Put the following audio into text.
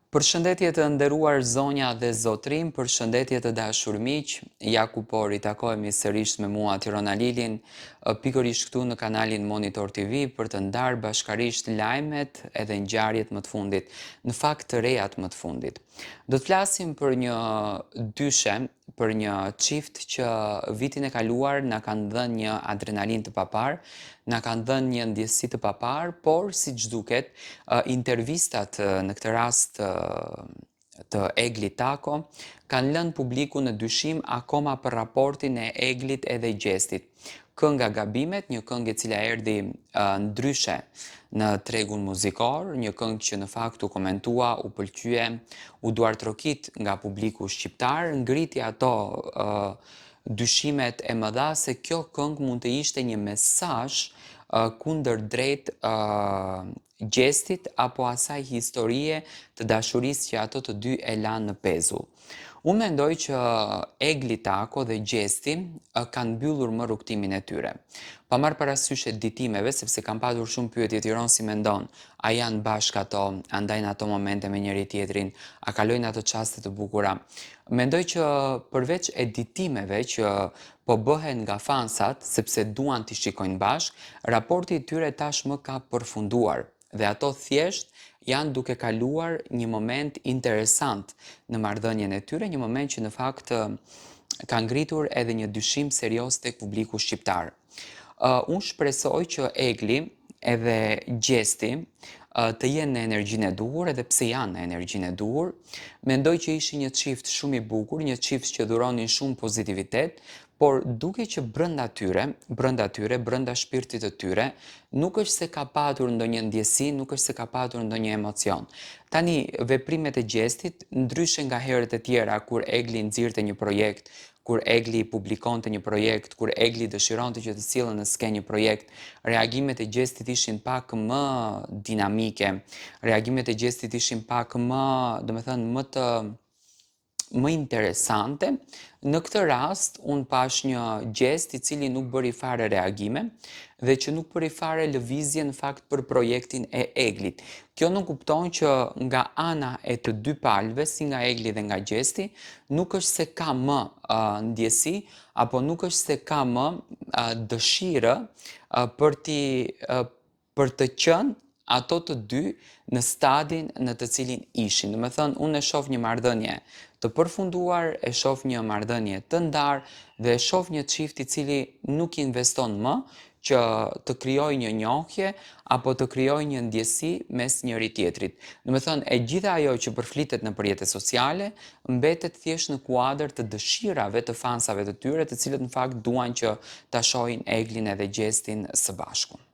Përshëndetje të nderuar zonja dhe zotrim, përshëndetje të dashur miq, ja ku po ritakohemi sërish me mua Tirona Lilin, pikërisht këtu në kanalin Monitor TV për të ndarë bashkarisht lajmet edhe ngjarjet më të fundit, në fakt të rejat më të fundit. Do të flasim për një dyshe, për një çift që vitin e kaluar na kanë dhënë një adrenalin të papar, na kanë dhënë një ndjesi të papar, por siç duket, intervistat në këtë rast të Eglit Tako kanë lënë publiku në dyshim akoma për raportin e Eglit edhe Gjestit. Kënga Gabimet, një këngë e cila erdhi ndryshe në tregun muzikor, një këngë që në fakt u komentua, u pëlqye, u duartrokit nga publiku shqiptar, ngriti ato dyshimet e mëdha se kjo këngë mund të ishte një mesazh kundër drejt Gjestit apo asaj historie të dashurisë që ato të dy e lanë në pezull. Unë mendoj që Egli Tako dhe Gjesti kanë mbyllur më rrugtimin e tyre. Pa marrë parasysh editimeve, sepse kam patur shumë pyetje Tiron si mendon, a janë bashkë ato, a ndajnë ato momente me njëri tjetrin, a kalojnë ato çaste të bukura. Mendoj që përveç editimeve që po bëhen nga fansat, sepse duan t'i shikojnë bashkë, raporti i tyre tashmë ka përfunduar dhe ato thjesht janë duke kaluar një moment interesant në marrëdhënien e tyre, një moment që në fakt ka ngritur edhe një dyshim serioz tek publiku shqiptar. Unë shpresoj që Egli edhe Gjesti të jenë në energjinë e duhur, edhe pse janë në energjinë e duhur. Mendoj që ishi një çift shumë i bukur, një çift që dhuronin shumë pozitivitet, por duke që brenda tyre, brenda shpirtit të tyre, nuk është se ka patur ndonjë ndjesi, nuk është se ka patur ndonjë emocion. Tani, veprimet e Gjestit, ndryshe nga herët e tjera, kur Egli nxirrte një projekt, kur Egli publikonte një projekt, kur Egli dëshironte që të sillën në skenë një projekt, reagimet e Gjestit ishin pak më dinamike, reagimet e Gjestit ishin pak më, më interesante. Në këtë rast, unë pash një Gjest i cili nuk bëri fare reagime dhe që nuk bëri fare lëvizje në fakt për projektin e Eglit. Kjo nuk kupton që nga ana e të dy palëve, si nga Egli dhe nga Gjesti, nuk është se ka më ndjesi, apo nuk është se ka më dëshirë për të qenë ato të dy në stadin në të cilin ishin. Do me thënë, unë e shoh një marrëdhënie të përfunduar, e shoh një marrëdhënie të ndarë dhe e shoh një çift i cili nuk investon më që të krijoj një njohje apo të krijoj një ndjesi mes njëri tjetrit. Do me thënë, e gjitha ajo që përflitet në rrjetet sociale mbetet thjesht në kuadër të dëshirave të fansave të tyre, të cilët në fakt duan që ta shohin Eglin edhe Gjestin së bashku.